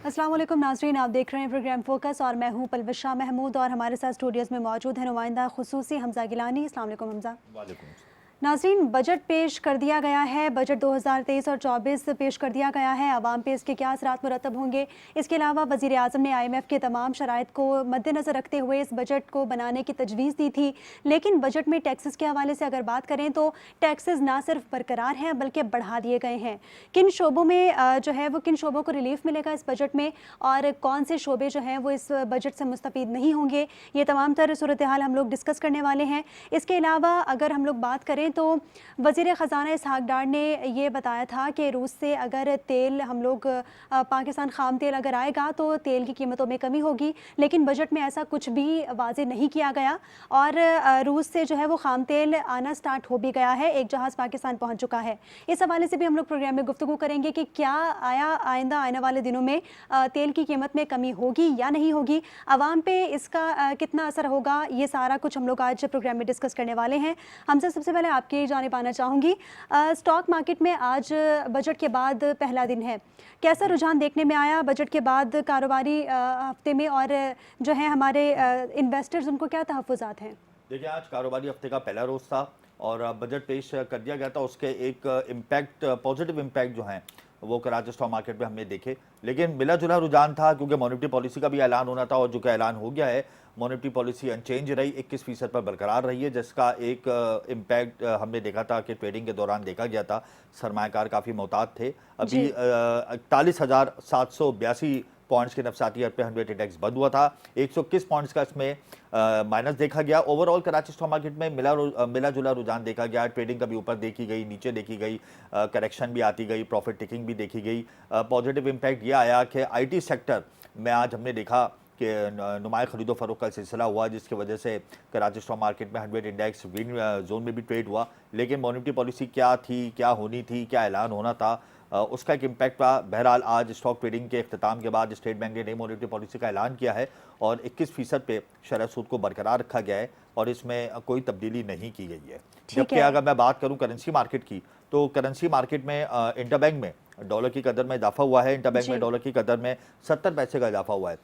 अस्सलाम वालेकुम नाज़रीन, आप देख रहे हैं प्रोग्राम फोकस और मैं हूं पलविशा महमूद और हमारे साथ स्टूडियोज़ में मौजूद है नुमाइंदा खुसूसी हमज़ा गिलानी। अस्सलाम वालेकुम हमज़ा। वालेकुम। नाज़रीन, बजट पेश कर दिया गया है। बजट 2023 और 24 पेश कर दिया गया है। अवाम पे इसके क्या असरात मुरतब होंगे। इसके अलावा वज़ीर आज़म ने IMF के तमाम शराइत को मद्देनज़र रखते हुए इस बजट को बनाने की तजवीज़ दी थी। लेकिन बजट में टैक्सेस के हवाले से अगर बात करें तो टैक्सेस ना सिर्फ बरकरार हैं बल्कि बढ़ा दिए गए हैं। किन शोबों में जो है वो किन शोबों को रिलीफ मिलेगा इस बजट में और कौन से शोबे जो हैं वो इस बजट से मुस्तफ़ीद नहीं होंगे, ये तमाम तर सूरत हाल हम लोग डिस्कस करने वाले हैं। इसके अलावा अगर हम लोग बात करें तो वज़ीर ख़ज़ाना इसहाक़ डार ने ये बताया था कि रूस से अगर तेल हम लोग पाकिस्तान ख़ाम तेल अगर आएगा तो तेल की कीमतों में कमी होगी, लेकिन बजट में ऐसा कुछ भी वाज़े नहीं किया गया और रूस से जो है वो ख़ाम तेल आना स्टार्ट हो भी गया है। एक जहाज़ पाकिस्तान पहुँच चुका है। इस हवाले से भी हम लोग प्रोग्राम में गुफ्तगू करेंगे कि क्या आने वाले दिनों में तेल की कीमत में कमी होगी या नहीं होगी, आवाम पे इसका कितना असर होगा, ये सारा कुछ हम लोग आज प्रोग्राम में डिस्कस करने वाले हैं। हमसे सबसे पहले आपकी जानिब आना चाहूँगी, स्टॉक मार्केट में आज बजट के बाद पहला दिन है, कैसा रुझान देखने में आया बजट के बाद कारोबारी हफ्ते में और जो है हमारे इन्वेस्टर्स उनको क्या तहफ़्फ़ुज़ात हैं? देखिए, आज कारोबारी हफ्ते का पहला रोज़ था और बजट पेश कर दिया गया था। उसके एक इम्पैक्ट, पॉजिटिव इम्पैक्ट जो हैं वो कराची स्टॉक मार्केट में हमने देखे, लेकिन मिला जुला रुझान था क्योंकि मॉनेटरी पॉलिसी का भी ऐलान होना था और जो कि ऐलान हो गया है, मॉनेटरी पॉलिसी अनचेंज रही, 21% पर बरकरार रही है, जिसका एक इम्पैक्ट हमने देखा था कि ट्रेडिंग के दौरान देखा गया था। सरमायाकार काफ़ी मोहतात थे। अभी 41,782 पॉइंट्स के नफसाती हद पे 100 इंडेक्स बंद हुआ था। 121 पॉइंट्स का इसमें माइनस देखा गया। ओवरऑल कराची स्टॉक मार्केट में मिला जुला रुझान देखा गया। ट्रेडिंग कभी ऊपर देखी गई, नीचे देखी गई, करेक्शन भी आती गई, प्रॉफिट टेकिंग भी देखी गई। पॉजिटिव इम्पैक्ट ये आया कि IT सेक्टर में आज हमने देखा कि नुमाया खरीदो फरोख का सिलसिला हुआ, जिसकी वजह से कराची स्टॉक मार्केट में 100 इंडेक्स ग्रीन जोन में भी ट्रेड हुआ। लेकिन मॉनेटरी पॉलिसी क्या थी, क्या होनी थी, क्या ऐलान होना था, उसका एक इम्पैक्ट था। बहरहाल आज स्टॉक ट्रेडिंग के अख्ताम के बाद स्टेट बैंक ने नई मॉनेटरी पॉलिसी का ऐलान किया है और 21% पे शरह सूद को बरकरार रखा गया है और इसमें कोई तब्दीली नहीं की गई है। जबकि अगर मैं बात करूं करेंसी मार्केट की, तो करेंसी मार्केट में इंटरबैंक में डॉलर की कदर में इजाफा हुआ है। इंटरबैंक में डॉलर की कदर में 70 पैसे का इजाफा हुआ है।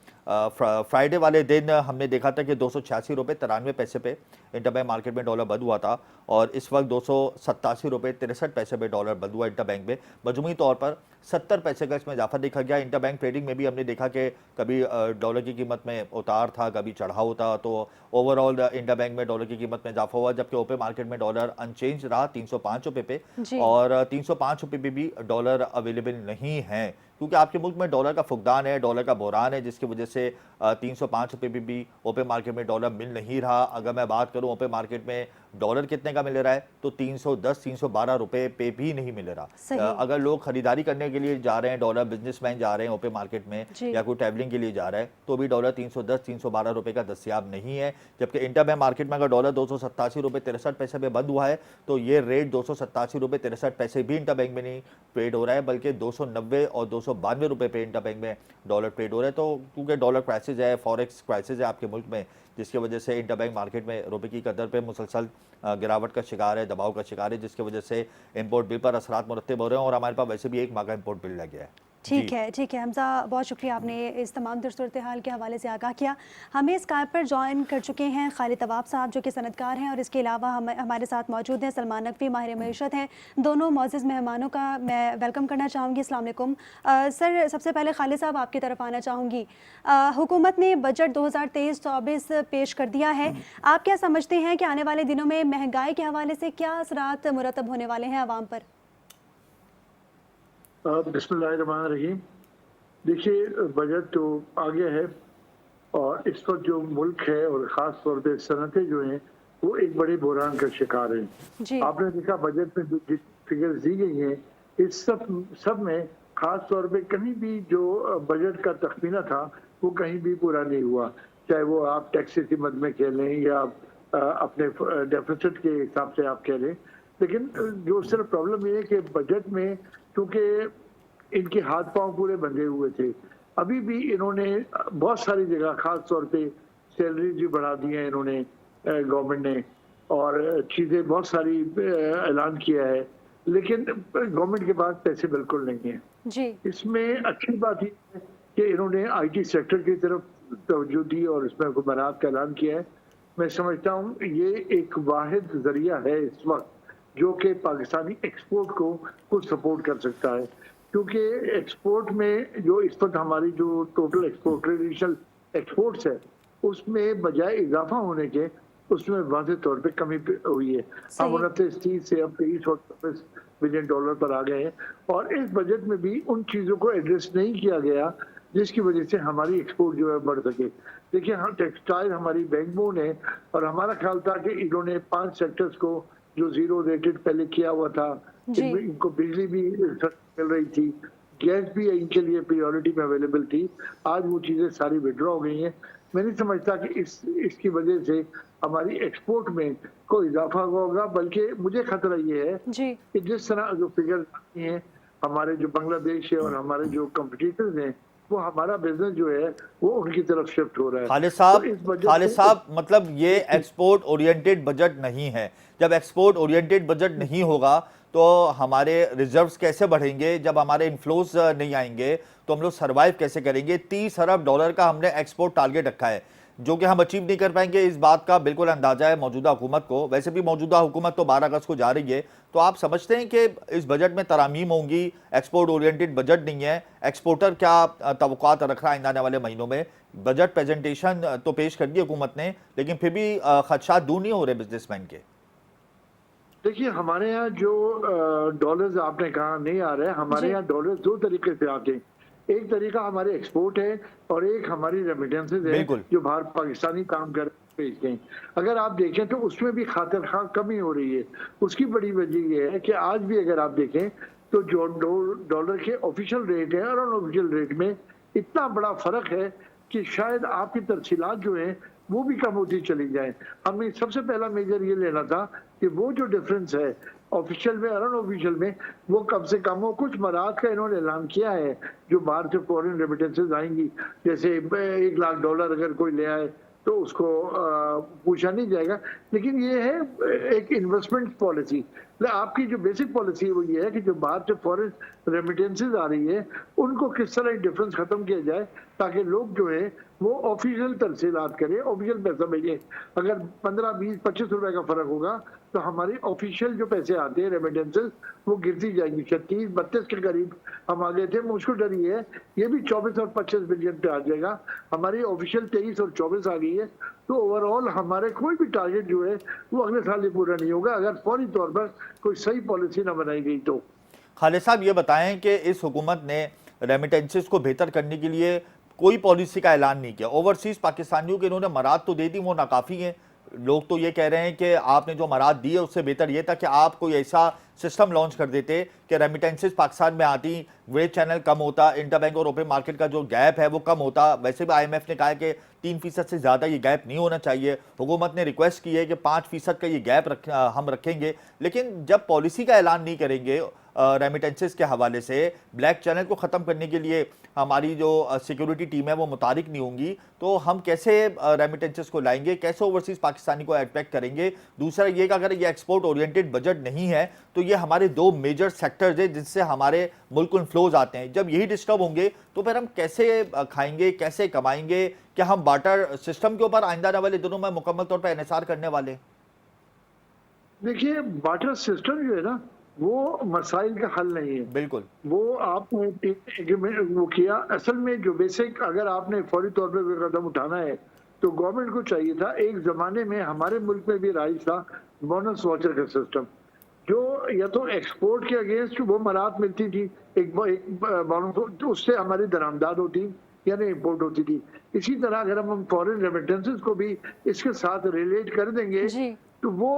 फ्राइडे वाले दिन हमने देखा था कि 286 रुपये 93 पैसे पे इंटरबैंक मार्केट में डॉलर बंद हुआ था और इस वक्त 287 रुपये 63 पैसे पे डॉलर बंद हुआ इंटरबैंक में। मजमूई तौर पर 70 पैसे का इसमें इजाफा देखा गया। इंटरबैंक ट्रेडिंग में भी हमने देखा कि कभी डॉलर की कीमत में उतार था, कभी चढ़ाव था, तो ओवरऑल इंटरबैंक में डॉलर की कीमत में इजाफा हुआ। जबकि ओपन मार्केट में डॉलर अनचेंज रहा 305 रुपये पे और 305 रुपये पे भी डॉलर अवेलेबल नहीं है क्योंकि आपके मुल्क में डॉलर का फुकदान है, डॉलर का बहरान है, जिसकी वजह से 305 रुपये भी ओपन मार्केट में डॉलर मिल नहीं रहा। अगर मैं बात करूं ओपन मार्केट में डॉलर कितने का मिल रहा है तो 310-312 रुपये पे भी नहीं मिल रहा। अगर लोग खरीदारी करने के लिए जा रहे हैं, डॉलर बिजनेसमैन जा रहे हैं ओपन मार्केट में या कोई ट्रैवलिंग के लिए जा रहा है, तो भी डॉलर 310-312 रुपये का दस्तियाब नहीं है। जबकि इंटरबैंक मार्केट में अगर डॉलर 287 रुपये 63 पैसे पे बंद हुआ है तो ये रेट 287 रुपये 63 पैसे भी इंटरबैंक में नहीं ट्रेड हो रहा है, बल्कि 290 और 292 रुपये पे इंटरबैंक में डॉलर ट्रेड हो रहा है। तो क्योंकि डॉलर क्राइसिस है, फॉरेक्स क्राइसिस है आपके मुल्क में, जिसकी वजह से इंटरबैंक मार्केट में रुपये की कदर पे मुसलसल गिरावट का शिकार है, दबाव का शिकार है, जिसकी वजह से इंपोर्ट बिल पर असरात मुरतब हो रहे हैं और हमारे पास वैसे भी एक माह का इंपोर्ट बिल लग गया है। ठीक है हमज़ा, बहुत शुक्रिया, आपने इस तमाम सूरत हाल के हवाले से आगाह किया। हमें स्काइप पर ज्वाइन कर चुके हैं खालिद तवाब साहब जो कि सनदकार हैं और इसके अलावा हमारे साथ मौजूद हैं सलमान नकवी, माहिर मईशत हैं। दोनों मौजूद मेहमानों का मैं वेलकम करना चाहूँगी। अस्सलाम वालेकुम सर, सबसे पहले खालिद साहब आपकी तरफ आना चाहूँगी। हुकूमत ने बजट 2023-24 पेश कर दिया है। आप क्या समझते हैं कि आने वाले दिनों में महंगाई के हवाले से क्या असरात मुरतब होने वाले हैं आवाम पर? बिस्मिल्लाहिर्रहमानिर्रहीम। देखिए, बजट तो आ गया है और इस वक्त जो मुल्क है और ख़ास तौर पे सनतें जो हैं वो एक बड़े बहरान का शिकार हैं। आपने देखा बजट में जो फिगर्स दी गई हैं, इस सब में ख़ास तौर पे कहीं भी जो बजट का तखमीना था वो कहीं भी पूरा नहीं हुआ। चाहे वो आप टैक्सेस की मद में कह लें या अपने डेफिसिट के हिसाब से आप कह लें, लेकिन जो सिर्फ प्रॉब्लम ये है कि बजट में क्योंकि इनके हाथ पांव पूरे बंधे हुए थे, अभी भी इन्होंने बहुत सारी जगह खास तौर पे सैलरीज भी बढ़ा दी हैं इन्होंने, गवर्नमेंट ने, और चीज़ें बहुत सारी ऐलान किया है, लेकिन गवर्नमेंट के पास पैसे बिल्कुल नहीं है। जी। इसमें अच्छी बात ये है कि इन्होंने आईटी सेक्टर की तरफ तवज्जो दी और इसमें हुकूमत का ऐलान किया है। मैं समझता हूँ ये एक वाहिद जरिया है इस वक्त जो कि पाकिस्तानी एक्सपोर्ट को कुछ सपोर्ट कर सकता है, क्योंकि एक्सपोर्ट में जो इस वक्त हमारी जो टोटल एक्सपोर्ट ट्रेडिशनल एक्सपोर्ट्स है उसमें बजाय इजाफा होने के उसमें वाज़ेह तौर पे कमी हुई है। हम 29-30 से अब 23 और 24 बिलियन डॉलर पर आ गए हैं और इस बजट में भी उन चीज़ों को एड्रेस नहीं किया गया जिसकी वजह से हमारी एक्सपोर्ट जो है बढ़ सके। देखिए हाँ, टेक्सटाइल हमारी बैकबोन है और हमारा ख्याल था कि इन्होंने 5 सेक्टर्स को जो जीरो रेटेड पहले किया हुआ था, इनको बिजली भी मिल रही थी, गैस भी इनके लिए प्रायोरिटी में अवेलेबल थी। आज वो चीज़ें सारी विड्रॉ हो गई हैं। मैं नहीं समझता कि इसकी वजह से हमारी एक्सपोर्ट में कोई इजाफा होगा, बल्कि मुझे खतरा ये है कि जिस तरह जो फिगर्स आती हैं हमारे जो बांग्लादेश है और हमारे जो कॉम्पिटिटर्स हैं वो हमारा बिजनेस जो है वो उनकी तरफ शिफ्ट हो रहा है। खालिद साहब मतलब ये एक्सपोर्ट ओरिएंटेड बजट नहीं है। जब एक्सपोर्ट ओरिएंटेड बजट नहीं होगा तो हमारे रिजर्व्स कैसे बढ़ेंगे? जब हमारे इन्फ्लोज नहीं आएंगे तो हम लोग सर्वाइव कैसे करेंगे? 30 अरब डॉलर का हमने एक्सपोर्ट टारगेट रखा है जो कि हम अचीव नहीं कर पाएंगे, इस बात का बिल्कुल अंदाजा है मौजूदा हुकूमत को। वैसे भी मौजूदा हुकूमत तो 12 अगस्त को जा रही है, तो आप समझते हैं कि इस बजट में तरामीम होंगी? एक्सपोर्ट ओरिएंटेड बजट नहीं है, एक्सपोर्टर क्या तवक्कुआत रख रहा है आने वाले महीनों में? बजट प्रेजेंटेशन तो पेश कर दी हुकूमत ने, लेकिन फिर भी खदशात दूर नहीं हो रहे बिजनेसमैन के। देखिए हमारे यहाँ जो डॉलर्स आपने कहा नहीं आ रहे हैं, हमारे यहाँ डॉलर 2 तरीके से आते हैं। एक तरीका हमारे एक्सपोर्ट है और एक हमारी रेमिटेंसेज है जो बाहर पाकिस्तानी काम कर भेजते हैं। अगर आप देखें तो उसमें भी खातिर खा कमी हो रही है। उसकी बड़ी वजह यह है कि आज भी अगर आप देखें तो जो डॉलर के ऑफिशियल रेट है और अनऑफिशियल रेट में इतना बड़ा फर्क है कि शायद आपकी तरसीलात जो है वो भी कम होती चली जाए। हमें सबसे पहला मेजर ये लेना था कि वो जो डिफरेंस है ऑफिशियल में और अनऑफिशियल में वो कम से कम हो। कुछ मराहत का इन्होंने ऐलान किया है जो बाहर से फॉरेन रेमिटेंसेज आएंगी, जैसे $1 लाख अगर कोई ले आए तो उसको पूछा नहीं जाएगा, लेकिन ये है एक इन्वेस्टमेंट पॉलिसी। आपकी जो बेसिक पॉलिसी है वो ये है कि जो बाहर से फॉरेन रेमिटेंसेज आ रही है उनको किस तरह डिफरेंस खत्म किया जाए ताकि लोग जो है वो ऑफिशियल तरसीलात करें, ऑफिशियल पैसा भेजें। अगर 15, 20, 25 रुपए का फर्क होगा तो हमारी ऑफिशियल जो पैसे आते हैं रेमिटेंसेज वो गिरती जाएंगी। 36-32 के करीब हम आ गए थे। मुझको डर ये है ये भी 24 और 25 बिलियन पे आ जाएगा। हमारी ऑफिशियल 23 और 24 आ गई है, तो ओवरऑल हमारे कोई भी टारगेट जो है वो अगले साल ही पूरा नहीं होगा अगर फौरी तौर पर कोई सही पॉलिसी ना बनाई गई तो। खालिद साहब ये बताएं कि इस हुकूमत ने रेमिटेंसेस को बेहतर करने के लिए कोई पॉलिसी का ऐलान नहीं किया। ओवरसीज पाकिस्तानियों के इन्होंने मराद तो दे दी, वो नाकाफी हैं। लोग तो ये कह रहे हैं कि आपने जो मराद दी है उससे बेहतर ये था कि आप कोई ऐसा सिस्टम लॉन्च कर देते कि रेमिटेंसेस पाकिस्तान में आती, वेज चैनल कम होता, इंटरबैंक और ओपन मार्केट का जो गैप है वो कम होता। वैसे भी IMF ने कहा है कि 3% से ज़्यादा ये गैप नहीं होना चाहिए। हुकूमत ने रिक्वेस्ट की है कि 5% का ये गैप हम रखेंगे, लेकिन जब पॉलिसी का ऐलान नहीं करेंगे रेमिटेंसेस के हवाले से, ब्लैक चैनल को ख़त्म करने के लिए हमारी जो सिक्योरिटी टीम है वो मुतारिक नहीं होंगी, तो हम कैसे रेमिटेंसेस को लाएंगे, कैसे ओवरसीज पाकिस्तानी को अट्रैक्ट करेंगे? दूसरा ये कि अगर ये एक्सपोर्ट ओरिएंटेड बजट नहीं है तो ये हमारे 2 मेजर सेक्टर्स हैं जिससे हमारे मुल्क को इन्फ्लोज आते हैं। जब यही डिस्टर्ब होंगे तो फिर हम कैसे खाएंगे, कैसे कमाएंगे? क्या हम बार्टर सिस्टम के ऊपर आइंदा आने वाले दिनों में मुकम्मल तौर पर इन्हिसार करने वाले? देखिए बार्टर सिस्टम जो है ना वो मसाइल का हल नहीं है। बिल्कुल, वो आपने वो किया। असल में जो बेसिक अगर आपने फौरी तौर पे कोई कदम उठाना है तो गवर्नमेंट को चाहिए था, एक जमाने में हमारे मुल्क में भी राइज था बोनस वाचर का सिस्टम, जो या तो एक्सपोर्ट के अगेंस्ट वो मराहत मिलती थी, एक बोनस, उससे हमारी दरामदाद होती यानी इम्पोर्ट होती थी। इसी तरह अगर हम फॉरेन रेमिटेंसेस को भी इसके साथ रिलेट कर देंगे तो वो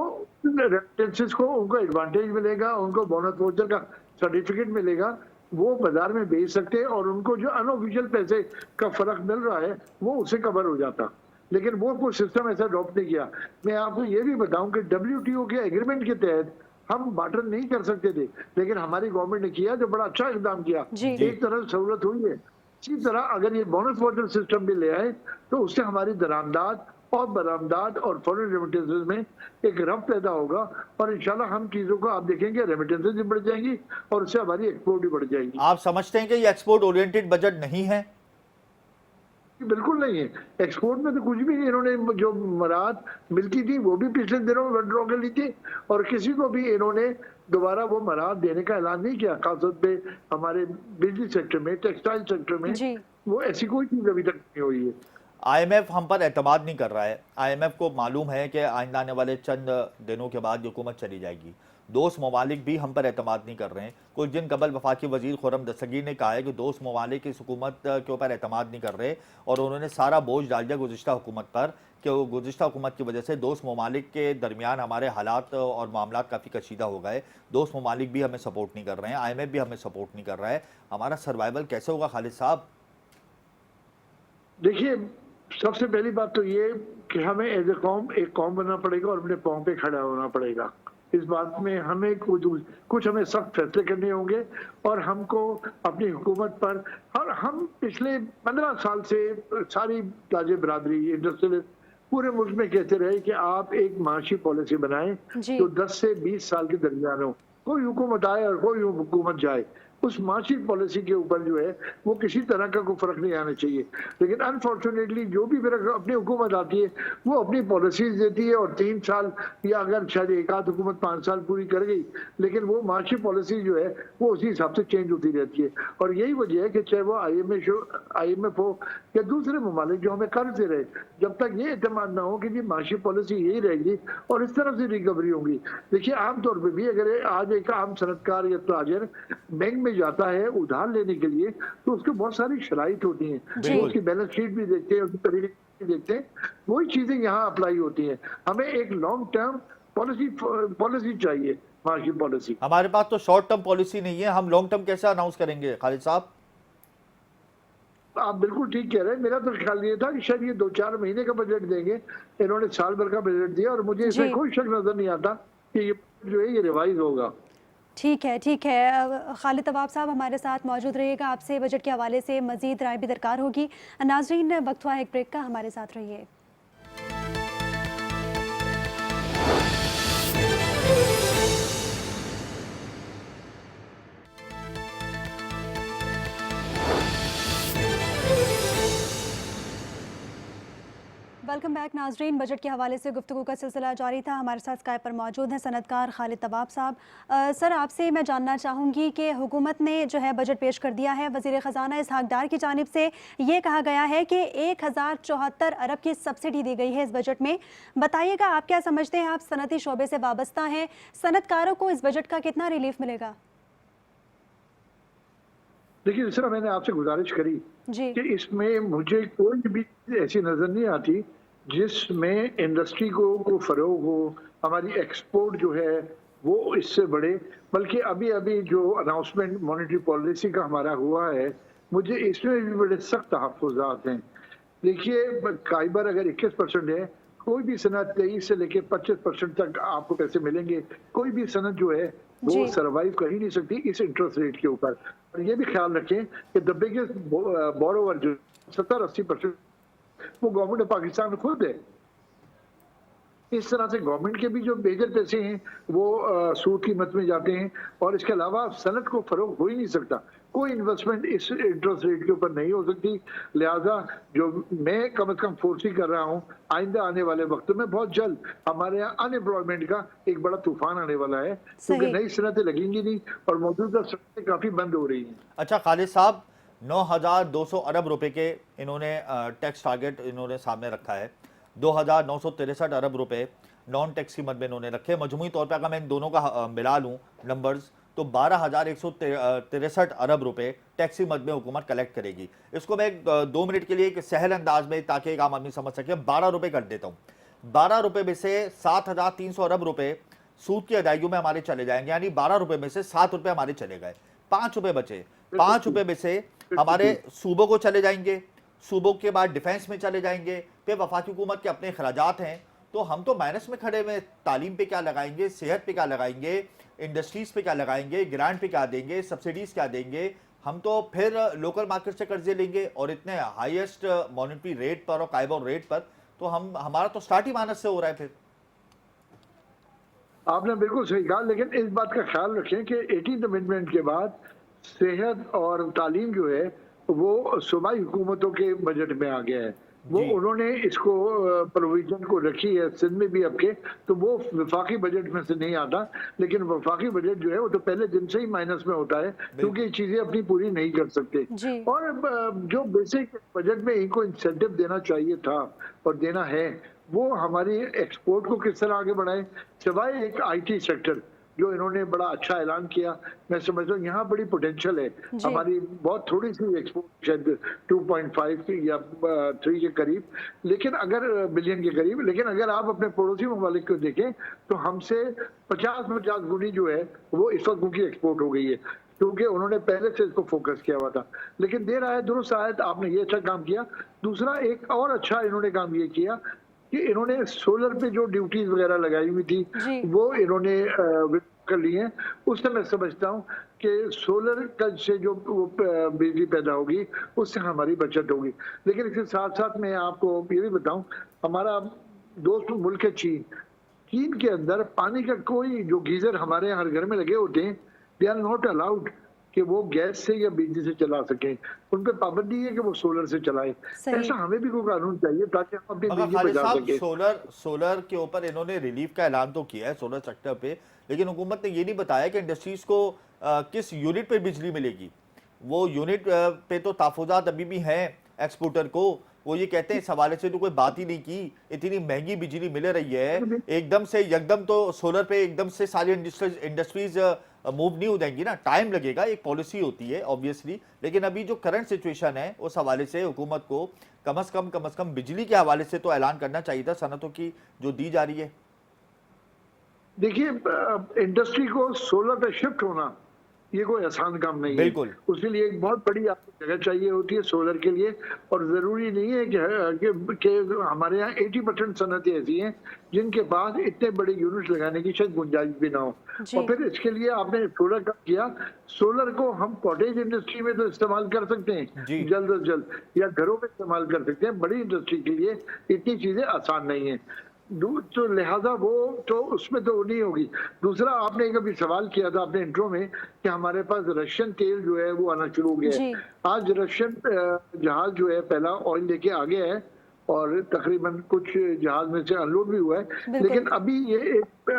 रेमिटेंसेस को उनको एडवांटेज मिलेगा, उनको बोनस वाउचर का सर्टिफिकेट मिलेगा, वो बाजार में बेच सकते हैं और उनको जो अनऑफिशियल पैसे का फर्क मिल रहा है वो उसे कवर हो जाता। लेकिन वो कोई सिस्टम ऐसा अडॉप्ट नहीं किया। मैं आपको ये भी बताऊं कि WTO के एग्रीमेंट के तहत हम बार्टर नहीं कर सकते थे, लेकिन हमारी गवर्नमेंट ने किया जो बड़ा अच्छा इकदाम किया। एक तरह सहूलत हुई है। इसी तरह अगर ये बोनस वाउचर सिस्टम भी ले आए तो उससे हमारी दरामदाद और बरामदाद और फॉरेन रेमिटेंसेज में एक रफ पैदा होगा और इंशाल्लाह हम चीजों को आप देखेंगे रेमिटेंसेज भी बढ़ जाएंगी और उससे हमारी एक्सपोर्ट भी बढ़ जाएगी। आप समझते हैं कि ये एक्सपोर्ट ओरिएंटेड बजट नहीं है? बिल्कुल नहीं है। एक्सपोर्ट में तो कुछ भी नहीं, इन्होंने जो मराहत मिलती थी वो भी पिछले दिनों में विड्रॉ कर ली थी, और किसी को भी इन्होंने दोबारा वो मराहत देने का ऐलान नहीं किया। खासतौर पे हमारे बिजली सेक्टर में, टेक्सटाइल सेक्टर में जी। वो ऐसी कोई चीज अभी तक नहीं हुई है। आईएमएफ हम पर एतमाद नहीं कर रहा है। आईएमएफ को मालूम है कि आइंदा आने वाले चंद दिनों के बाद हुकूमत चली जाएगी। दोस्त ममालिक भी हम पर एतमाद नहीं कर रहे हैं। कुछ दिन कबल वफाकी वजीर खुर्रम दस्तगीर ने कहा है कि दोस्त ममालिक इस हुकूमत के ऊपर एतमाद नहीं कर रहे, और उन्होंने सारा बोझ डाल दिया गुज़िश्ता हुकूमत पर कि वो गुज़िश्ता हुकूमत की वजह से दोस्त ममालिक के दरमियान हमारे हालात और मामला काफ़ी कशीदा हो गए। दोस्त ममालिक भी हमें सपोर्ट नहीं कर रहे हैं, आईएमएफ भी हमें सपोर्ट नहीं कर रहा है। हमारा सर्वाइवल कैसे होगा खालिद साहब? देखिए, सबसे पहली बात तो ये कि हमें एज ए कौम एक कौम बनना पड़ेगा और अपने पाँव पे खड़ा होना पड़ेगा। इस बात में हमें कुछ हमें सख्त फैसले करने होंगे, और हमको अपनी हुकूमत पर, और हम पिछले 15 साल से सारी ताजे बरादरी इंडस्ट्रियलिस्ट पूरे मुल्क में कहते रहे कि आप एक माशी पॉलिसी बनाएं जी। जो 10 से 20 साल के दरमियान हो। कोई हुकूमत आए और कोई हुकूमत जाए, उस माशी पॉलिसी के ऊपर जो है वो किसी तरह का कोई फर्क नहीं आना चाहिए। लेकिन अनफॉर्चुनेटली जो भी फिर अपनी हुकूमत आती है वो अपनी पॉलिसीज देती है, और 3 साल या अगर शायद एक आध हुकूमत 5 साल पूरी कर गई, लेकिन वो माशी पॉलिसी जो है वो उसी हिसाब से चेंज होती रहती है। और यही वजह है कि चाहे वो IMF हो या दूसरे ममालिक जो हमें कर्ज दे रहे, जब तक ये एतमाद ना हो कि जी माशी पॉलिसी यही रहेगी और इस तरह से रिकवरी होगी। देखिए, आमतौर पर भी अगर आज एक आम सनतकार या ताजिर बैंक में जाता है उधार लेने के लिए, तो उसके बहुत सारी शराइत होती हैं, वो उसकी बैलेंस शीट भी देखते हैं, उसकी तरीके भी देखते हैं। वही चीजें यहाँ अप्लाई होती हैं। हमें एक लॉन्ग टर्म पॉलिसी चाहिए, माशी पॉलिसी। हमारे पास तो शॉर्ट टर्म पॉलिसी नहीं है, हम लॉन्ग टर्म कैसे अनाउंस करेंगे खालिद साहब? आप बिल्कुल ठीक कह रहे हैं। मेरा तो ख्याल ये था कि शायद ये 2-4 महीने का बजट देंगे, इन्होंने साल भर का बजट दिया, और मुझे इसमें कोई शक नजर नहीं आता कि ये जो है ये रिवाइज होगा। ठीक है, ठीक है। खालिद तवाब साहब हमारे साथ मौजूद रहिएगा, आपसे बजट के हवाले से मज़ीद राय भी दरकार होगी। नाज़रीन, वक्त हुआ एक ब्रेक का, हमारे साथ रहिए। वेलकम बैक नाजरीन। बजट के हवाले से गुफ्तगू का सिलसिला जारी था। हमारे साथ स्काइप पर मौजूद हैं सनतकार खालिद तवाब साहब। सर, आपसे मैं जानना चाहूँगी कि हुकूमत ने जो है बजट पेश कर दिया है। वज़ीर ख़ज़ाना इसहाक़ डार की जानिब से ये कहा गया है कि 1074 अरब की सब्सिडी दी गई है इस बजट में। बताइएगा, आप क्या समझते हैं? आप सनती शोबे से वाबस्ता हैं, सनतकारों को इस बजट का कितना रिलीफ मिलेगा? देखिए, जिस तरह मैंने आपसे गुजारिश करी जी। कि इसमें मुझे कोई भी ऐसी नजर नहीं आती जिसमें इंडस्ट्री को फरोग हो, हमारी एक्सपोर्ट जो है वो इससे बढ़े। बल्कि अभी अभी जो अनाउंसमेंट मॉनेटरी पॉलिसी का हमारा हुआ है, मुझे इसमें भी बड़े सख्त तहफ़्फ़ुज़ात हैं। देखिए, काइबर अगर 21% है, कोई भी सनत 23 से लेकर 25% तक आपको पैसे मिलेंगे। कोई भी सनत जो है वो सर्वाइव कर ही नहीं सकती इस इंटरेस्ट रेट के ऊपर। और ये भी ख्याल रखें कि द बिगेस्ट बोरोवर जो 70-80% वो गवर्नमेंट ऑफ पाकिस्तान खुद है। इस तरह से गवर्नमेंट के भी जो मेजर पैसे हैं वो सूद की मद में जाते हैं, और इसके अलावा सनत को फरोग हो ही नहीं सकता। कोई इन्वेस्टमेंट इस इंटरेस्ट रेट के ऊपर नहीं हो सकती। लिहाजा जो मैं कम अज कम फोर्सी कर रहा हूँ, आइंदा आने वाले वक्त में बहुत जल्द हमारे यहाँ अनएम्प्लॉयमेंट का एक बड़ा तूफान आने वाला है, क्योंकि नई सनतें लगेंगी नहीं और मौजूदा सनतें काफी बंद हो रही हैं। अच्छा खालिद साहब, 9,200 अरब रुपए के इन्होंने टैक्स टारगेट इन्होंने सामने रखा है। 2,963 अरब रुपए नॉन टैक्स की मद में इन्होंने रखे। मजमूई तौर पर अगर मैं इन दोनों का मिला लूँ नंबर्स, तो 12,163 अरब रुपए टैक्स की मद में हुकूमत कलेक्ट करेगी। इसको मैं 2 मिनट के लिए एक सहल अंदाज में, ताकि एक आम आदमी समझ सके, 12 रुपए कर देता हूँ। 12 रुपए में से 7,300 अरब रुपए सूद की अदायगियों में हमारे चले जाएंगे, यानी 12 रुपए में से 7 रुपए हमारे चले गए, 5 रुपए बचे। 5 रुपए में से हमारे सूबों को चले जाएंगे, सूबों के बाद डिफेंस में चले जाएंगे, फिर वफाकी हुकूमत के अपने अखराजात हैं, तो हम तो माइनस में खड़े में। तालीम पे क्या लगाएंगे, सेहत पे क्या लगाएंगे, इंडस्ट्रीज पे क्या लगाएंगे, ग्रांट पे क्या देंगे, सब्सिडीज क्या देंगे? हम तो फिर लोकल मार्केट से कर्जे लेंगे, और इतने हाईएस्ट मॉनेटरी रेट पर और काइबर रेट पर, तो हमारा तो स्टार्ट ही माइनस से हो रहा है। फिर आपने बिल्कुल सही कहा, लेकिन इस बात का ख्याल रखें कि 18th अमेंडमेंट के बाद सेहत और तालीम जो है वो सूबाई हुकूमतों के बजट में आ गया है। वो जी। उन्होंने इसको प्रोविजन को रखी है सिंध में भी आपके, तो वो वफाकी बजट में से नहीं आता। लेकिन वफाकी बजट जो है वो तो पहले दिन से ही माइनस में होता है, क्योंकि ये चीजें अपनी पूरी नहीं कर सकते। जी। और जो बेसिक बजट में इनको इंसेंटिव देना चाहिए था और देना है, वो हमारी एक्सपोर्ट को किस तरह आगे बढ़ाए, सिवाय एक आईटी सेक्टर जो इन्होंने बड़ा अच्छा ऐलान किया। मैं समझता हूँ यहाँ बड़ी पोटेंशियल है। जी। हमारी बहुत थोड़ी सी एक्सपोर्ट शायद 2.5 या 3 के करीब, लेकिन अगर बिलियन के करीब, लेकिन अगर आप अपने पड़ोसी ममालिक को देखें तो हमसे 50 गुनी जो है वो इस वक्त उनकी एक्सपोर्ट हो गई है, क्योंकि उन्होंने पहले से इसको फोकस किया हुआ था। लेकिन देर आए दुरुस्त आए, आपने ये अच्छा काम किया। दूसरा एक और अच्छा इन्होंने काम ये किया कि इन्होंने सोलर पे जो ड्यूटीज वगैरह लगाई हुई थी जी। वो इन्होंने कर ली है। उससे मैं समझता हूँ कि सोलर का से जो बिजली पैदा होगी उससे हमारी बचत होगी। लेकिन इसके साथ साथ मैं आपको ये भी बताऊं, हमारा दोस्त मुल्क है चीन। चीन के अंदर पानी का कोई, जो गीजर हमारे यहाँ हर घर में लगे होते हैं, दे आर नॉट अलाउड कि वो गैस से या बिजली से चला सके। उन पे पाबंदी है कि वो सोलर से चलाए। सही। ऐसा हमें भी कोई कानून चाहिए ताकि हम अपनी मगर बिजली खालिद बचा साहब, सके। सोलर के ऊपर इन्होंने रिलीफ का ऐलान तो किया है सोलर सेक्टर पे, लेकिन हुकूमत ने ये नहीं बताया कि इंडस्ट्रीज को किस यूनिट पे बिजली मिलेगी। वो यूनिट पे तो तहफुजात अभी भी हैं एक्सपोर्टर को। वो ये कहते हैं इस हवाले से तो कोई बात ही नहीं की, इतनी महंगी बिजली मिल रही है, एकदम से यकदम तो सोलर पे एकदम से सारी इंडस्ट्रीज मूव नहीं हो जाएंगी ना, टाइम लगेगा, एक पॉलिसी होती है ऑब्वियसली। लेकिन अभी जो करंट सिचुएशन है उस हवाले से हुकूमत को कम से कम बिजली के हवाले से तो ऐलान करना चाहिए था सनतों की जो दी जा रही है। देखिए, इंडस्ट्री को सोलर पे शिफ्ट होना ये कोई आसान काम नहीं है। बिल्कुल। उसके लिए एक बहुत बड़ी आपको जगह चाहिए होती है सोलर के लिए। और जरूरी नहीं है कि हमारे यहाँ 80% सनतें ऐसी हैं जिनके पास इतने बड़े यूनिट लगाने की शायद गुंजाइश भी ना हो। जी। और फिर इसके लिए आपने सोलर का किया, सोलर को हम कॉटेज इंडस्ट्री में तो इस्तेमाल कर सकते हैं जी। जल्द अज जल्द, या घरों में इस्तेमाल कर सकते हैं। बड़ी इंडस्ट्री के लिए इतनी चीजें आसान नहीं है, तो लिहाजा वो तो उसमें तो नहीं होगी। दूसरा, आपने कभी सवाल किया था अपने इंट्रो में कि हमारे पास रशियन तेल जो है वो आना शुरू हो गया है। जी। आज रशियन जहाज जो है पहला ऑयल लेके आ गया है और तकरीबन कुछ जहाज में से अनलोड भी हुआ है। बिल्कुल। लेकिन अभी ये एक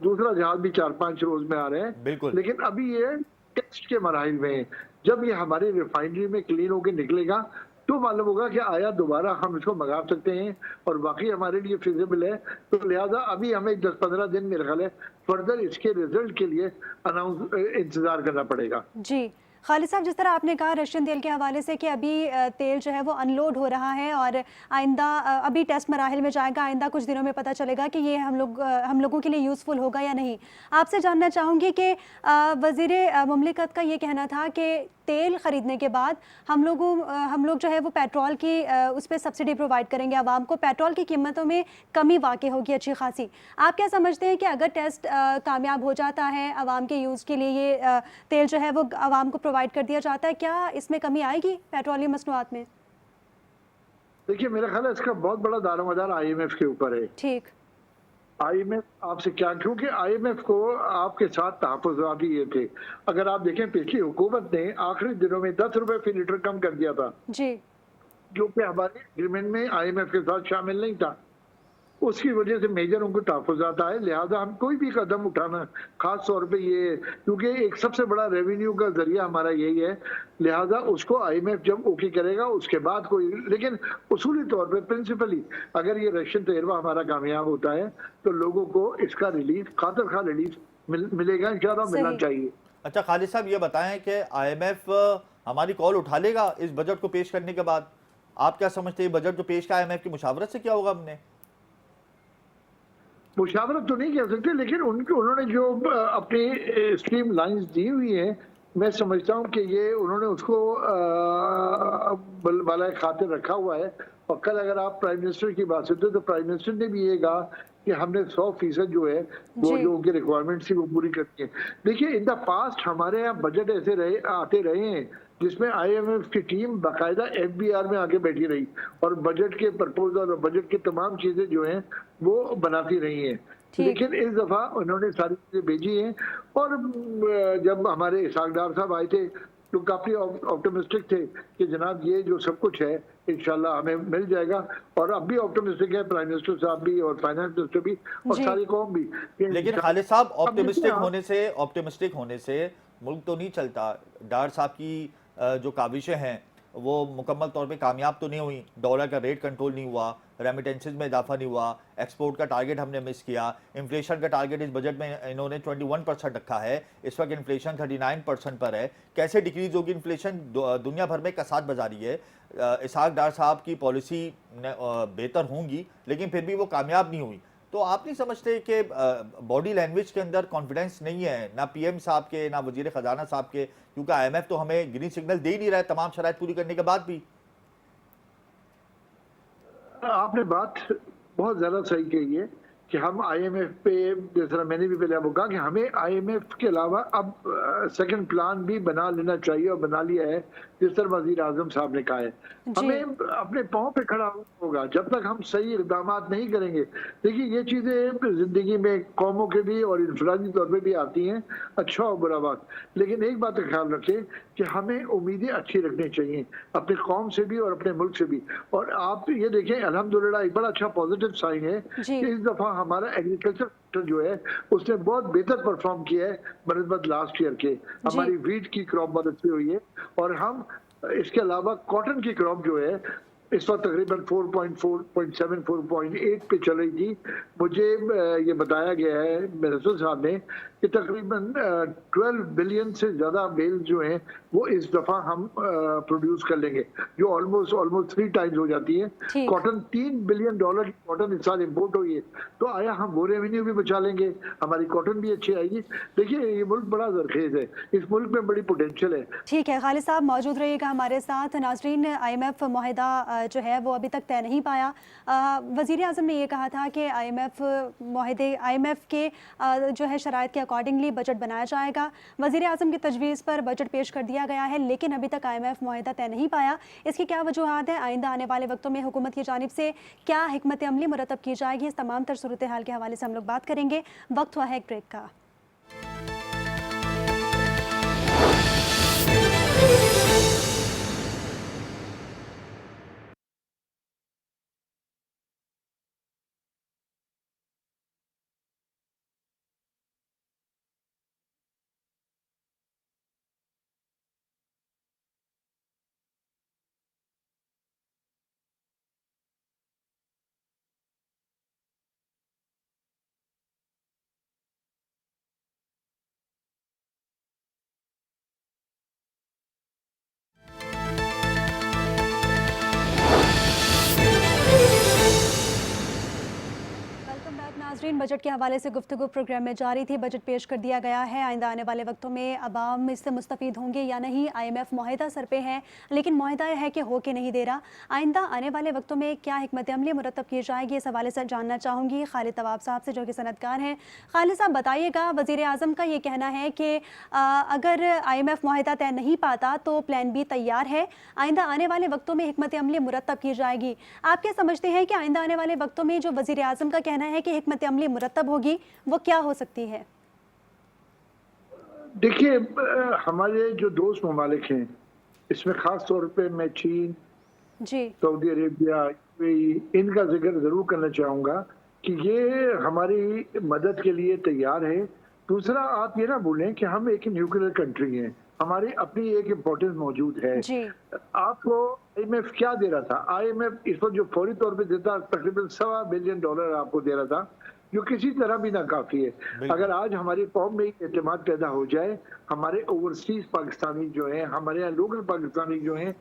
दूसरा जहाज भी 4-5 रोज में आ रहे हैं। बिल्कुल। लेकिन अभी ये टेस्ट के मराहिल में है। जब ये हमारी रिफाइनरी में क्लीन होकर निकलेगा तो मालूम होगा कि आया दोबारा हम इसको मंगा सकते हैं और बाकी हमारे लिए फिजिबल है। तो लिहाजा अभी हमें 10-15 दिन मेरे ख्याल है फर्दर इसके रिजल्ट के लिए इंतजार करना पड़ेगा। जी खालिद साहब, जिस तरह आपने कहा रशियन तेल के हवाले से कि अभी तेल जो है वो अनलोड हो रहा है और आइंदा अभी टेस्ट मराहिल में जाएगा, आइंदा कुछ दिनों में पता चलेगा कि ये हम लोगों के लिए यूज़फुल होगा या नहीं। आपसे जानना चाहूँगी कि वज़ीर मुमलिकत का ये कहना था कि तेल ख़रीदने के बाद हम लोग जो है वो पेट्रोल की उस पर सब्सिडी प्रोवाइड करेंगे आवाम को, पेट्रोल की कीमतों में कमी वाक़ई होगी अच्छी खासी। आप क्या समझते हैं कि अगर टेस्ट कामयाब हो जाता है, आवाम के यूज़ के लिए ये तेल जो है वो आवाम को प्रोवाइड कर दिया जाता है, क्या इसमें कमी आएगी पेट्रोलियम मसनूआत में? देखिए, मेरा ख्याल है इसका बहुत बड़ा दारोमदार IMF के ऊपर है। ठीक। IMF आपसे क्या, क्योंकि IMF को आपके साथ तहफ़्फ़ुज़ात ही ये थे। अगर आप देखें पिछली हुकूमत ने आखिरी दिनों में 10 रुपए फी लीटर कम कर दिया था, जी। जो कि हमारे एग्रीमेंट में IMF के साथ शामिल नहीं था। उसकी वजह से मेजर उनको तहफ़्फ़ुज़ात आए। लिहाजा हम कोई भी कदम उठाना, खास तौर पे ये, क्योंकि एक सबसे बड़ा रेवेन्यू का जरिया हमारा यही है, लिहाजा उसको IMF जब ओके करेगा उसके बाद कोई, लेकिन उसूली तौर पे प्रिंसिपली अगर ये रशियन तजर्बा हमारा कामयाब होता है तो लोगों को इसका रिलीफ, खातिर खा रिलीफ मिलेगा, इंशाल्लाह मिलना चाहिए। अच्छा खालिद साहब, ये बताएं कि IMF हमारी कॉल उठा लेगा इस बजट को पेश करने के बाद? आप क्या समझते हैं बजट जो पेश किया IMF की मुशावरत से क्या होगा? हमने मुशावरत तो नहीं कह सकते, लेकिन उन्होंने जो अपनी स्ट्रीम लाइंस दी हुई है, मैं समझता हूँ कि ये उन्होंने उसको बाला खातिर रखा हुआ है। और कल अगर आप प्राइम मिनिस्टर की बात सुनते तो प्राइम मिनिस्टर ने भी ये कहा कि हमने 100% जो है वो जो उनकी रिक्वायरमेंट थी वो पूरी करनी है। देखिए, इन द पास्ट हमारे यहाँ बजट ऐसे आते रहे हैं जिसमें IMF की टीम बाकायदा FBR में आके बैठी रही और बजट के प्रपोजल और बजट की तमाम चीजें जो हैं वो बनाती रही हैं। लेकिन इस दफा उन्होंने सारी चीजें भेजी हैं। और जब हमारे इसहाक डार साहब आए थे तो काफी ऑप्टिमिस्टिक थे कि जनाब ये जो सब कुछ है इंशाल्लाह हमें मिल जाएगा, और अब भी ऑप्टिमिस्टिक है प्राइम मिनिस्टर साहब भी और फाइनेंस मिनिस्टर भी और जी। सारी कौम भी। लेकिन खालिद साहब, अब देखिए ऑप्टिमिस्टिक होने से मुल्क तो नहीं चलता। डार साहब की जो काविशें हैं वो मुकम्मल तौर पे कामयाब तो नहीं हुई। डॉलर का रेट कंट्रोल नहीं हुआ, रेमिटेंसेज में इजाफा नहीं हुआ, एक्सपोर्ट का टारगेट हमने मिस किया, इन्फ्लेशन का टारगेट इस बजट में इन्होंने 21% रखा है, इस वक्त इन्फ्लेशन 39% पर है। कैसे डिक्रीज होगी इन्फ्लेशन? दुनिया भर में कसाद बाजारी है। इसहाक डार साहब की पॉलिसी बेहतर होंगी लेकिन फिर भी वो कामयाब नहीं हुई। तो आप नहीं समझते कि बॉडी लैंग्वेज के अंदर कॉन्फिडेंस नहीं है, ना पीएम साहब के, ना वजीर खजाना साहब के, क्योंकि आईएमएफ तो हमें ग्रीन सिग्नल दे ही नहीं रहा है तमाम शराइत पूरी करने के बाद भी। आपने बात बहुत ज्यादा सही कही है कि हम आईएमएफ पे, जिस तरह मैंने भी पहले आपको कहा कि हमें आईएमएफ के अलावा अब सेकंड प्लान भी बना लेना चाहिए, और बना लिया है जिस तरह वजीर आजम साहब ने कहा है। हमें अपने पाँव पे खड़ा होगा जब तक हम सही इकदाम नहीं करेंगे। देखिए ये चीजें जिंदगी में कौमों के भी और इंफरादी तौर पे भी आती हैं, अच्छा और बुरा बात। लेकिन एक बात का ख्याल रखें कि हमें उम्मीदें अच्छी रखनी चाहिए अपनी कौम से भी और अपने मुल्क से भी। और आप ये देखें अल्हम्दुलिल्लाह एक बड़ा अच्छा पॉजिटिव साइन है कि इस दफा हमारा एग्रीकल्चर सेक्टर जो है उसने बहुत बेहतर परफॉर्म किया है बनस्बत लास्ट ईयर के। हमारी वीट की क्रॉप बहुत अच्छी हुई है, और हम इसके अलावा कॉटन की क्रॉप जो है इस वक्त तकरीबन 4.4.7 4.8 पे चल रही थी। मुझे ये बताया गया है मिनिस्टर साहब ने कि तकरीबन 12 बिलियन से ज्यादा बेल जो हैं वो इस दफा हम प्रोड्यूस कर लेंगे, जो ऑलमोस्ट 3 टाइम्स हो जाती है। कॉटन $3 बिलियन की कॉटन इस साल इम्पोर्ट हुई है, तो आया हम वो रेवेन्यू भी बचा लेंगे, हमारी कॉटन भी अच्छी आएगी। देखिए ये मुल्क बड़ा जरखेज है, इस मुल्क में बड़ी पोटेंशियल है। ठीक है, खालिद साहब मौजूद रहिएगा हमारे साथ। नाजरीन, आईएमएफ मुआहिदा जो है वो अभी तक तय नहीं पाया। वज़ीर आज़म ने ये कहा था कि आईएमएफ के जो है शराइत के अकॉर्डिंगली बजट बनाया जाएगा। वज़ीर आज़म की तजवीज़ पर बजट पेश कर दिया गया है, लेकिन अभी तक आईएमएफ मुआहिदा तय नहीं पाया। इसकी क्या वजूहात है? आइंदा आने वाले वक्तों में हुकूमत की जानिब से क्या हिकमत अमली मुरतब की जाएगी? इस तमाम तर सूरत हाल के हवाले से हम लोग बात करेंगे। वक्त हुआ है एक ब्रेक का। नाज़रीन, बजट के हवाले से गुफ्तगू प्रोग्राम में जारी थी। बजट पेश कर दिया गया है। आइंदा आने वाले वक्तों में अवाम इससे मुस्तफ़ीद होंगे या नहीं? आईएमएफ मुआहिदा सर पे है, लेकिन मुआहिदा यह है कि हो के नहीं दे रहा। आइंदा आने वाले वक्तों में क्या हिकमत अमली मुरतब की जाएगी, इस हवाले से जानना चाहूँगी खालिद तवाब साहब से, जो कि सनदकार हैं। खालिद साहब बताइएगा, वज़ीर आज़म का ये कहना है कि अगर आईएमएफ मुआहिदा तय नहीं पाता तो प्लान बी तैयार है, आइंदा आने वाले वक्तों में हिकमत अमली मुरतब की जाएगी। आप क्या समझते हैं कि आइंदा आने वाले वक्तों में जो वज़ीर आज़म का कहना है कि हिकमत अमली मुरतब होगी, वो क्या हो सकती है? देखिए हमारे जो दोस्त ममालिक हैं, इसमें खास तौर पे मैं चीन, सऊदी अरेबिया, इनका जिक्र जरूर करना चाहूंगा कि ये हमारी मदद के लिए तैयार है। दूसरा, आप ये ना भूलें कि हम एक न्यूक्लियर कंट्री हैं, हमारी अपनी एक इम्पोर्टेंस मौजूद है। आपको आईएमएफ क्या दे रहा था? आईएमएफ इस वक्त जो फौरी तौर पे देता तकरीबन $1.25 बिलियन आपको दे रहा था, जो किसी तरह भी नाकाफी है। अगर आज हमारी कौम में एतमाद पैदा हो जाए, हमारे ओवरसीज पाकिस्तानी जो हैं, हमारे यहाँ लोकल पाकिस्तानी जो हैं,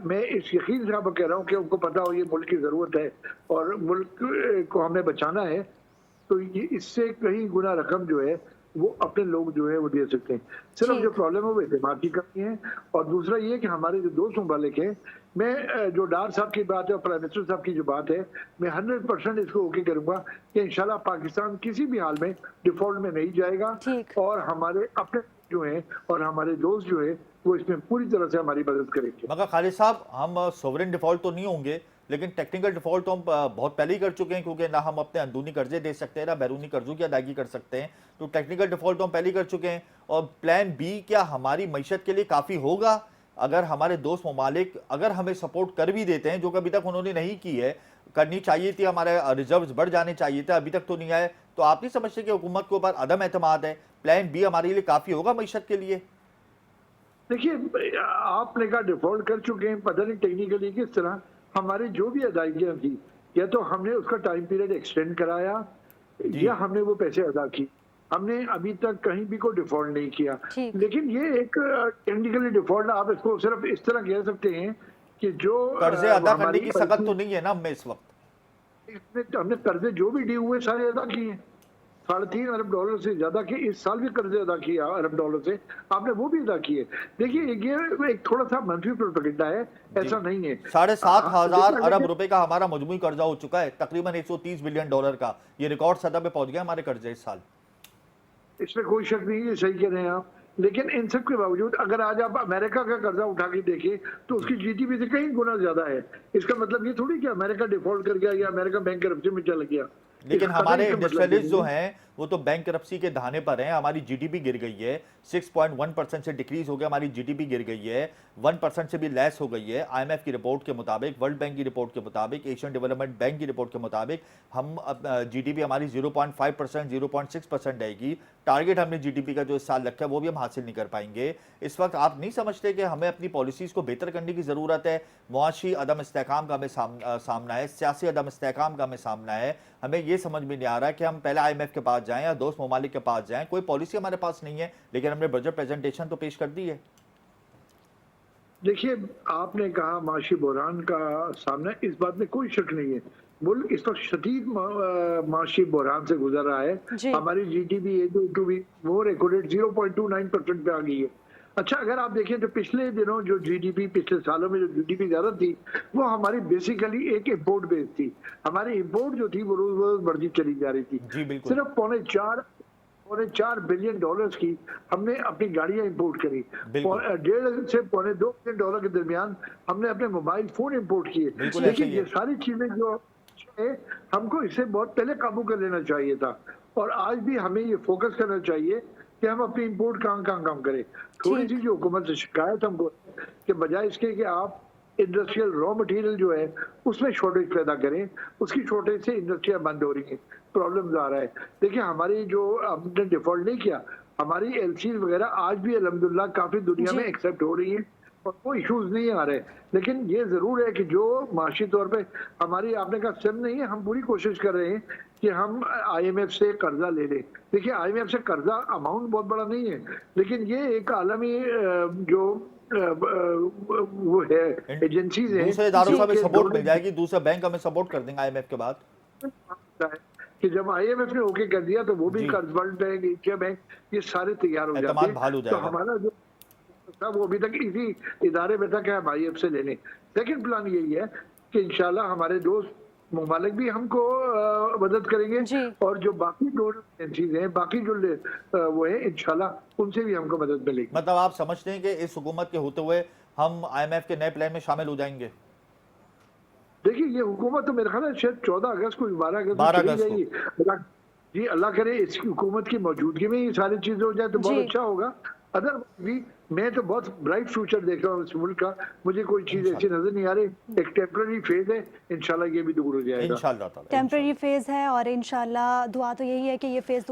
मैं इस यकीन से आपको कह रहा हूँ कि उनको पता हो ये मुल्क की ज़रूरत है और मुल्क को हमें बचाना है, तो ये इससे कहीं गुना रकम जो है वो अपने लोग जो है वो दे सकते हैं। सिर्फ जो प्रॉब्लम है वो एतमाद की कमी है। और दूसरा ये कि हमारे जो दोस्त ममालिक हैं, मैं जो डार साहब की बात है और प्राइम मिनिस्टर साहब की जो बात है, मैं 100% इसको ओके करूंगा कि इंशाल्लाह पाकिस्तान किसी भी हाल में डिफॉल्ट में नहीं जाएगा, और हमारे अपने जो हैं और हमारे दोस्त जो है वो इसमें पूरी तरह से हमारी मदद करेंगे। मगर खालिद साहब, हम सोवरेन डिफॉल्ट तो नहीं होंगे, लेकिन टेक्निकल डिफॉल्ट तो हम बहुत पहले ही कर चुके हैं, क्योंकि ना हम अपने अंदरूनी कर्जे दे सकते हैं ना बैरूनी कर्जों की अदायगी कर सकते हैं। तो टेक्निकल डिफॉल्ट तो हम पहले ही कर चुके हैं। और प्लान बी क्या हमारी मईशत के लिए काफ़ी होगा? अगर हमारे दोस्त ममालिक अगर हमें सपोर्ट कर भी देते हैं, जो कि अभी तक उन्होंने नहीं की है, करनी चाहिए थी, हमारे रिजर्व्स बढ़ जाने चाहिए थे, अभी तक तो नहीं आए, तो आप नहीं समझते कि हुकूमत के ऊपर अदम एतमाद है? प्लान बी हमारे लिए काफ़ी होगा मईशत के लिए? देखिए, आपने कहा डिफॉल्ट कर चुके हैं, पता नहीं टेक्निकली किस तरह हमारी जो भी अदायगियां थी, या तो हमने उसका टाइम पीरियड एक्सटेंड कराया जी। या हमने वो पैसे अदा किए। हमने अभी तक कहीं भी कोई डिफॉल्ट नहीं किया। ठीक। लेकिन ये एक टेक्निकली डिफॉल्ट, आप इसको सिर्फ इस तरह कह सकते हैं कि जो कर्जे अदा करने हमारी की सकत तो नहीं है ना हमें इस वक्त? इसमें हमने कर्जे जो भी ड्यू हुए सारे अदा किए हैं। $3.5 अरब से ज्यादा के इस साल भी कर्जे अदा किया $1 अरब से, आपने वो भी अदा किए। देखिए, ये एक थोड़ा सा मंफी प्रोपेगेंडा है, जी। ऐसा नहीं है। 7,500 अरब देखिए, रुपए का हमारा मजमूई कर्जा हो चुका है, तकरीबन $130 बिलियन का। ये रिकॉर्ड सतह पे पहुंच गया हमारे कर्जे इस साल। इसमें कोई शक नहीं है, सही कह रहे हैं आप। लेकिन इन सब के बावजूद अगर आज आप अमेरिका का कर्जा उठा के देखें तो उसकी जीडीपी से कई गुना ज्यादा है। इसका मतलब ये थोड़ी कि अमेरिका डिफॉल्ट कर गया या अमेरिका बैंक करप्शन में चला गया। लेकिन इसका हमारे इसका मतलब इंडस्ट्रियलिस्ट ये जो नहीं। हैं वो तो बैंक करप्सी के दहाने पर हैं। हमारी जीडीपी गिर गई है, 6.1% से डिक्रीज हो गया, हमारी जीडीपी गिर गई है, 1% से भी लेस हो गई है। आईएमएफ की रिपोर्ट के मुताबिक, वर्ल्ड बैंक की रिपोर्ट के मुताबिक, एशियन डेवलपमेंट बैंक की रिपोर्ट के मुताबिक हम जीडीपी हमारी 0.5%, 0.6% रहेगी। टारगेट हमने जीडीपी का जो इस साल रखा है वो भी हम हासिल नहीं कर पाएंगे। इस वक्त आप नहीं समझते कि हमें अपनी पॉलिसीज को बेहतर करने की जरूरत है? मुआशी अदम इस्तेहकाम का हमें सामना है, सियासी अदम इस्तेहकाम का हमें सामना है। हमें ये समझ में नहीं आ रहा कि हम पहले आईएमएफ के पास जाएं या दोस्त ममालिक के पास जाएं। कोई पॉलिसी हमारे पास नहीं है, लेकिन हमने बजट प्रेजेंटेशन तो पेश कर दी है। देखिए, आपने कहा माशी बहरान का सामना, इस बात में कोई शक नहीं है। मुल्क इस वक्त शदीद माशी बहरान से गुजर रहा है। जी। हमारी GDP to be more accurate 0.29% पे आ गई है। अच्छा, अगर आप देखें तो पिछले दिनों जो जीडीपी, पिछले सालों में जो जीडीपी ज्यादा थी, वो हमारी बेसिकली एक इम्पोर्ट बेस्ड थी। हमारी इम्पोर्ट जो थी वो रोज रोज बढ़ती चली जा रही थी। जी बिल्कुल। सिर्फ $4.5 बिलियन की हमने अपनी गाड़ियां इंपोर्ट करी। बिल्कुल 1.5 से $2.5 बिलियन के दरमियान हमने अपने मोबाइल फोन इंपोर्ट किए। बिल्कुल जी। ऐसे लेकिन ही ये है। सारी चीजें जो है, हमको इससे बहुत पहले काबू कर लेना चाहिए था। और आज भी हमें ये फोकस करना चाहिए कि हम अपनी इंपोर्ट कहाँ कहाँ काम करें। थोड़ी सी ठीक। जो हुकूमत से शिकायत हमको है कि बजाय इसके कि आप इंडस्ट्रियल रॉ मटेरियल जो है उसमें शॉर्टेज पैदा करें, उसकी शॉर्टेज से इंडस्ट्रियां बंद हो रही हैं, प्रॉब्लम्स आ रहा है। देखिए, हमारी जो हमने डिफॉल्ट नहीं किया, हमारी एलसी वगैरह आज भी अल्हम्दुलिल्लाह काफी दुनिया में जी। एक्सेप्ट हो रही हैं और कोई इश्यूज नहीं आ रहे। लेकिन ये जरूर है कि जो माशी तौर पे हमारी, आपने कहा सिम नहीं है, हम पूरी कोशिश कर रहे हैं कि हम आईएमएफ से कर्जा ले लें। देखिए, आईएमएफ से कर्जा अमाउंट बहुत बड़ा नहीं है, लेकिन ये एक आलमी जो वो है, एजेंसीज हैं दूसरे इदारों से हमें जिनके सपोर्ट मिल डोनर जाएगी, दूसरे बैंक हमें सपोर्ट कर देंगे आईएमएफ के बाद। है कि जब आईएमएफ ने ओके कर दिया तो वो भी जी। कर्ज, वर्ल्ड बैंक, एशिया बैंक, ये सारे तैयार हो जाते एतमाद हैं। बहाल हो तो जाएगा। हमारा जो था वो अभी तक इसी इदारे में था कि हम आईएमएफ से ले लें। सेकंड प्लान यही है कि इंशाल्लाह हमारे दोस्त ममालिक भी हमको मदद करेंगे जी। और जो बाकी डोनर एजेंसीज हैं, बाकी जो वो है, इंशाल्लाह उनसे भी हमको मदद मिलेगी। मतलब आप समझते हैं कि इस हुकूमत के होते हुए हम आईएमएफ के नए प्लान में शामिल हो जाएंगे? देखिए, ये हुकूमत तो मेरे ख्याल है शायद 14 अगस्त को, 12 अगस्त को 12 चली अगस्त को। जाएगी। जी, अल्लाह करे इस हुकूमत की मौजूदगी में ये सारी चीजें हो जाए तो बहुत जी। अच्छा होगा। अदर भी मैं तो बहुत ब्राइट फ्यूचर देख रहा हूँ इस मुल्क का। मुझे कोई चीज ऐसी इंशाल्लाह। नजर नहीं आ रही। एक टेम्पररी फेज है, इंशाल्लाह ये भी दूर हो जाएगा। इंशाल्लाह ताला, टेम्पररी इंशाल्लाह। फेज़ है और इंशाल्लाह दुआ तो यही है कि ये फेज़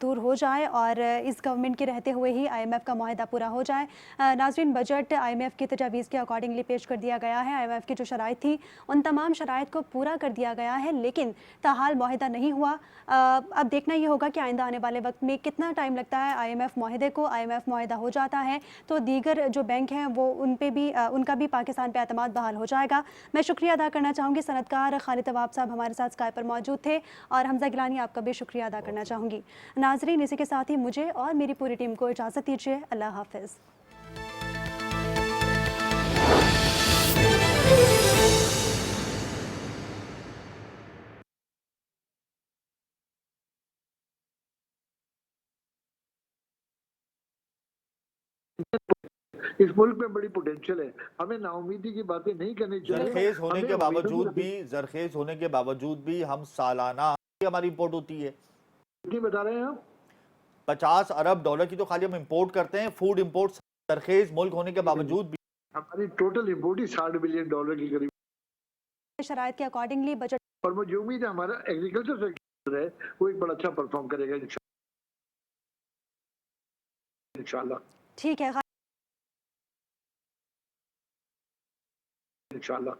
दूर हो जाए और इस गवर्नमेंट के रहते हुए ही आईएमएफ का माहिदा पूरा हो जाए। नाज़रीन, बजट आईएमएफ की तजावीज़ के अकॉर्डिंगली पेश कर दिया गया है। आईएमएफ की जो शराइत थी उन तमाम शराइत को पूरा कर दिया गया है, लेकिन ताहाल माहिदा नहीं हुआ। अब देखना ये होगा कि आइंदा आने वाले वक्त में कितना टाइम लगता है आईएमएफ माहिदे को। आईएमएफ माहिदा हो जाता है तो दीगर जो बैंक हैं वो उन पे भी उनका भी पाकिस्तान पे एतमाद बहाल हो जाएगा। मैं शुक्रिया अदा करना चाहूँगी, सनतकार खालिद तवाब साहब हमारे साथ स्काइप पर मौजूद थे, और हमजा गिलानी आपका भी शुक्रिया अदा करना चाहूँगी। नाजरीन, इसी के साथ ही मुझे और मेरी पूरी टीम को इजाज़त दीजिए। अल्लाह हाफिज़। इस मुल्क में बड़ी पोटेंशियल है, हमें नाउमीदी की बातें नहीं करनी चाहिए। जरखेज होने हमें के उम्मीदों बावजूद की भी जरखेज होने के बावजूद भी हम सालाना हमारी इंपोर्ट होती है कितनी बता रहे हैं आप? 50 अरब डॉलर की तो खाली हम इंपोर्ट करते हैं, फूड इंपोर्ट जरखेज मुल्क होने के बावजूद भी। हमारी टोटल इम्पोर्ट ही $60 बिलियन के करीब, शराइत के अकॉर्डिंगली बजट और मुझे उम्मीद है हमारा एग्रीकल्चर सेक्टर है वो एक बड़ा अच्छा परफॉर्म करेगा इंशाल्लाह। ठीक है। इंशाल्लाह।